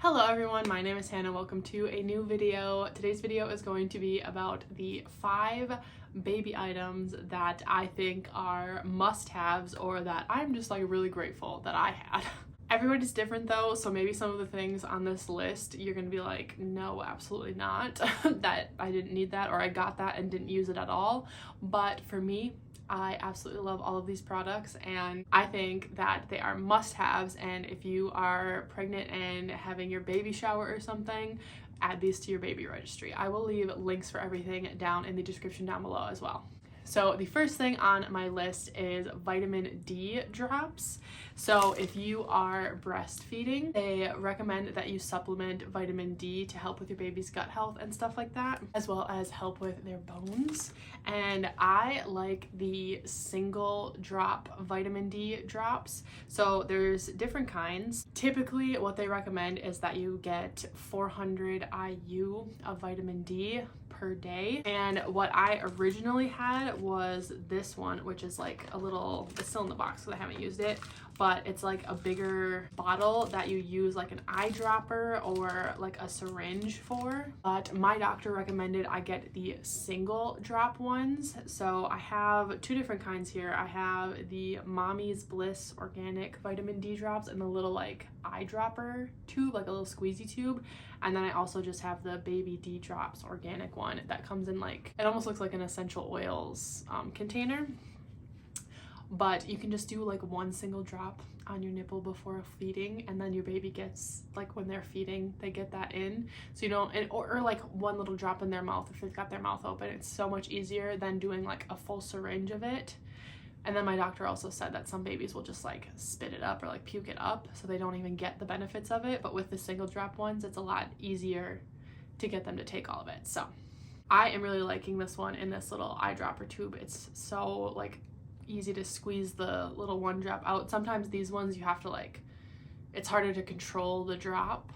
Hello everyone, my name is Hannah. Welcome to a new video. Today's video is going to be about the 5 baby items that I think are must-haves or that I'm just like really grateful that I had. Everybody's different though, so maybe some of the things on this list you're gonna be like, no, absolutely not, that I didn't need that or I got that and didn't use it at all. But for me, I absolutely love all of these products and I think that they are must-haves, and if you are pregnant and having your baby shower or something, add these to your baby registry. I will leave links for everything down in the description down below as well. So the first thing on my list is vitamin D drops. So if you are breastfeeding, they recommend that you supplement vitamin D to help with your baby's gut health and stuff like that, as well as help with their bones. And I like the single drop vitamin D drops. So there's different kinds. Typically what they recommend is that you get 400 IU of vitamin D per day, and what I originally had was this one, which is like a little, it's still in the box because I haven't used it, but it's like a bigger bottle that you use like an eyedropper or like a syringe for. But my doctor recommended I get the single drop ones, so I have 2 different kinds here. I have the Mommy's Bliss organic vitamin D drops and the little like eyedropper tube, like a little squeezy tube, and then I also just have the baby D drops organic one that comes in like, it almost looks like an essential oils container, but you can just do like 1 single drop on your nipple before feeding, and then your baby gets, like when they're feeding, they get that in, so you don't, or like 1 little drop in their mouth if they've got their mouth open. It's so much easier than doing like a full syringe of it. And then my doctor also said that some babies will just like spit it up or like puke it up, so they don't even get the benefits of it. But with the single drop ones, it's a lot easier to get them to take all of it. So I am really liking this one in this little eyedropper tube. It's so like easy to squeeze the little 1 drop out. Sometimes these ones you have to like, it's harder to control the drop.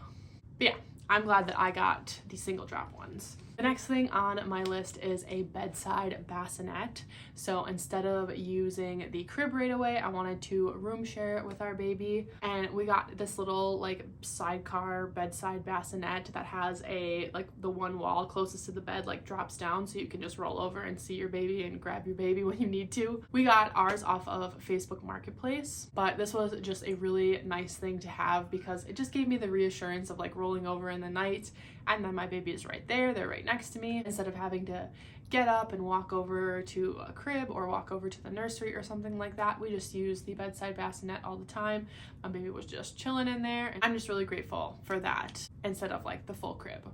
But yeah, I'm glad that I got the single drop ones. The next thing on my list is a bedside bassinet. So instead of using the crib right away, I wanted to room share it with our baby. And we got this little like sidecar bedside bassinet that has a, like the one wall closest to the bed like drops down, so you can just roll over and see your baby and grab your baby when you need to. We got ours off of Facebook Marketplace, but this was just a really nice thing to have because it just gave me the reassurance of like rolling over in the night and then my baby is right there, they're right next to me, instead of having to get up and walk over to a crib or walk over to the nursery or something like that. We just use the bedside bassinet all the time. My baby was just chilling in there, and I'm just really grateful for that instead of like the full crib.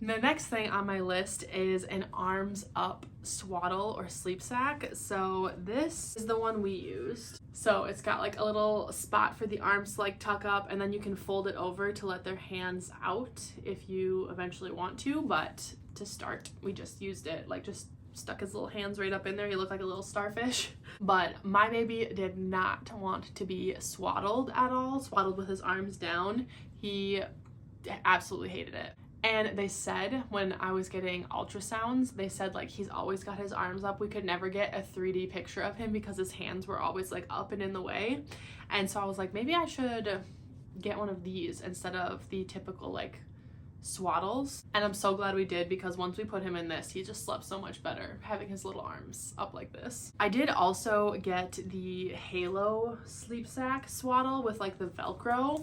The next thing on my list is an arms up swaddle or sleep sack. So this is the one we used. So it's got like a little spot for the arms to like tuck up, and then you can fold it over to let their hands out if you eventually want to. But to start, we just used it, like just stuck his little hands right up in there. He looked like a little starfish. But my baby did not want to be swaddled at all, swaddled with his arms down. He absolutely hated it. And they said when I was getting ultrasounds, they said like he's always got his arms up. We could never get a 3D picture of him because his hands were always like up and in the way. And so I was like, maybe I should get one of these instead of the typical like swaddles. And I'm so glad we did, because once we put him in this, he just slept so much better having his little arms up like this. I did also get the Halo sleep sack swaddle with like the Velcro.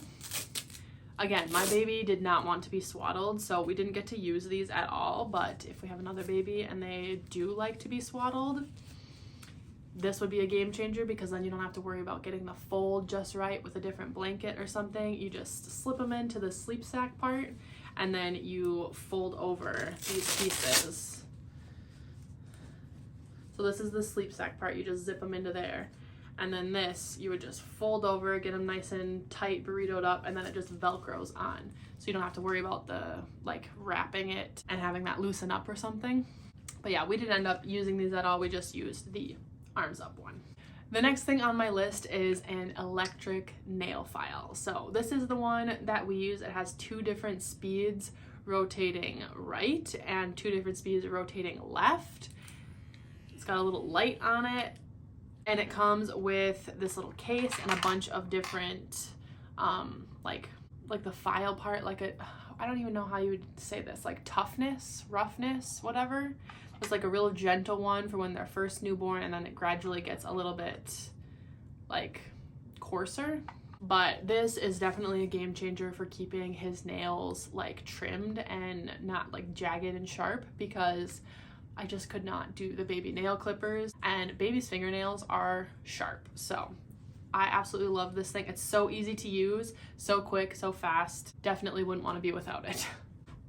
Again, my baby did not want to be swaddled, so we didn't get to use these at all, but if we have another baby and they do like to be swaddled, this would be a game changer, because then you don't have to worry about getting the fold just right with a different blanket or something. You just slip them into the sleep sack part, and then you fold over these pieces. So this is the sleep sack part. You just zip them into there. And then this, you would just fold over, get them nice and tight, burritoed up, and then it just Velcros on. So you don't have to worry about the, like, wrapping it and having that loosen up or something. But yeah, we didn't end up using these at all. We just used the arms up one. The next thing on my list is an electric nail file. So this is the one that we use. It has 2 different speeds rotating right and 2 different speeds rotating left. It's got a little light on it. And it comes with this little case and a bunch of different like like the file part, like I don't even know how you would say this, like toughness, roughness, whatever. It's like a real gentle one for when they're first newborn, and then it gradually gets a little bit like coarser. But this is definitely a game changer for keeping his nails like trimmed and not like jagged and sharp, because I just could not do the baby nail clippers, and baby's fingernails are sharp. So I absolutely love this thing. It's so easy to use, so quick, so fast. Definitely wouldn't want to be without it.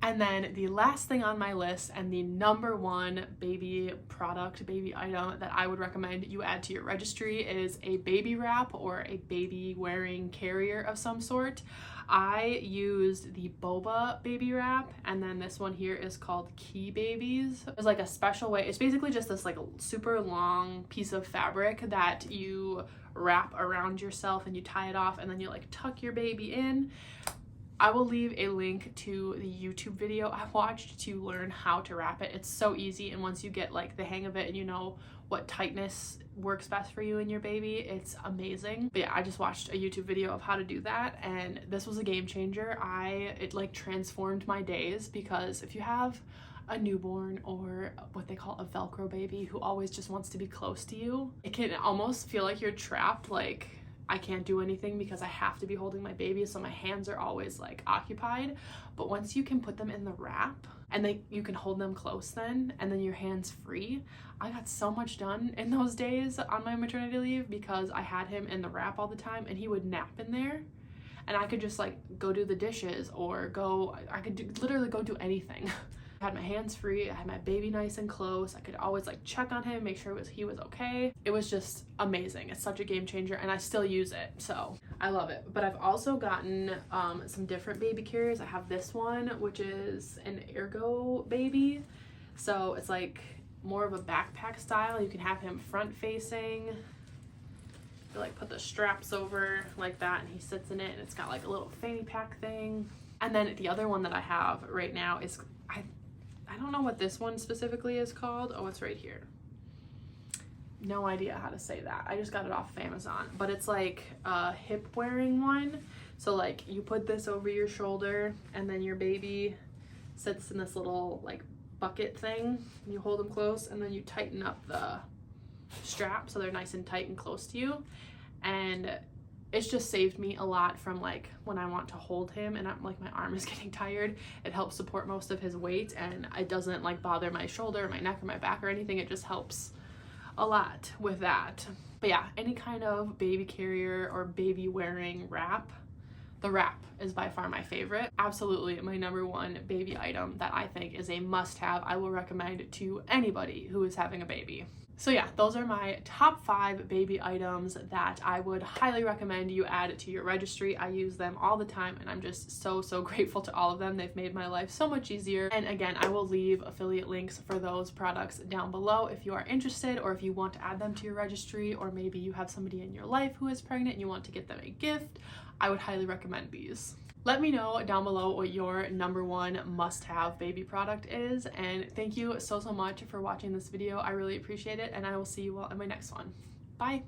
And then the last thing on my list, and the number one baby product, baby item that I would recommend you add to your registry, is a baby wrap or a baby wearing carrier of some sort. I used the Boba baby wrap, and then this one here is called Key Babies. It's like a special way. It's basically just this like super long piece of fabric that you wrap around yourself and you tie it off, and then you like tuck your baby in. I will leave a link to the YouTube video I watched to learn how to wrap it. It's so easy, and once you get like the hang of it and you know what tightness works best for you and your baby, it's amazing. But yeah, I just watched a YouTube video of how to do that, and this was a game changer. It like transformed my days, because if you have a newborn or what they call a Velcro baby who always just wants to be close to you, it can almost feel like you're trapped, like I can't do anything because I have to be holding my baby, so my hands are always like occupied. But once you can put them in the wrap, and you can hold them close then, and then your hands free. I got so much done in those days on my maternity leave because I had him in the wrap all the time, and he would nap in there, and I could just like go do the dishes, or I could literally go do anything. I had my hands free, I had my baby nice and close. I could always like check on him, make sure he was okay. It was just amazing. It's such a game changer, and I still use it, so I love it. But I've also gotten some different baby carriers. I have this one, which is an Ergo baby. So it's like more of a backpack style. You can have him front facing. You like put the straps over like that, and he sits in it, and it's got like a little fanny pack thing. And then the other one that I have right now is, I don't know what this one specifically is called. Oh, it's right here. No idea how to say that. I just got it off of Amazon, but it's like a hip wearing one. So like you put this over your shoulder, and then your baby sits in this little like bucket thing. You hold them close, and then you tighten up the strap so they're nice and tight and close to you. And it's just saved me a lot from like when I want to hold him and I'm like my arm is getting tired. It helps support most of his weight, and it doesn't like bother my shoulder, my neck, or my back or anything. It just helps a lot with that. But yeah, any kind of baby carrier or baby wearing wrap, the wrap is by far my favorite. Absolutely my number one baby item that I think is a must-have. I will recommend to anybody who is having a baby. So yeah, those are my top 5 baby items that I would highly recommend you add to your registry. I use them all the time, and I'm just so grateful to all of them. They've made my life so much easier. And again, I will leave affiliate links for those products down below if you are interested, or if you want to add them to your registry, or maybe you have somebody in your life who is pregnant and you want to get them a gift. I would highly recommend these. Let me know down below what your number one must-have baby product is, and thank you so much for watching this video. I really appreciate it, and I will see you all in my next one. Bye!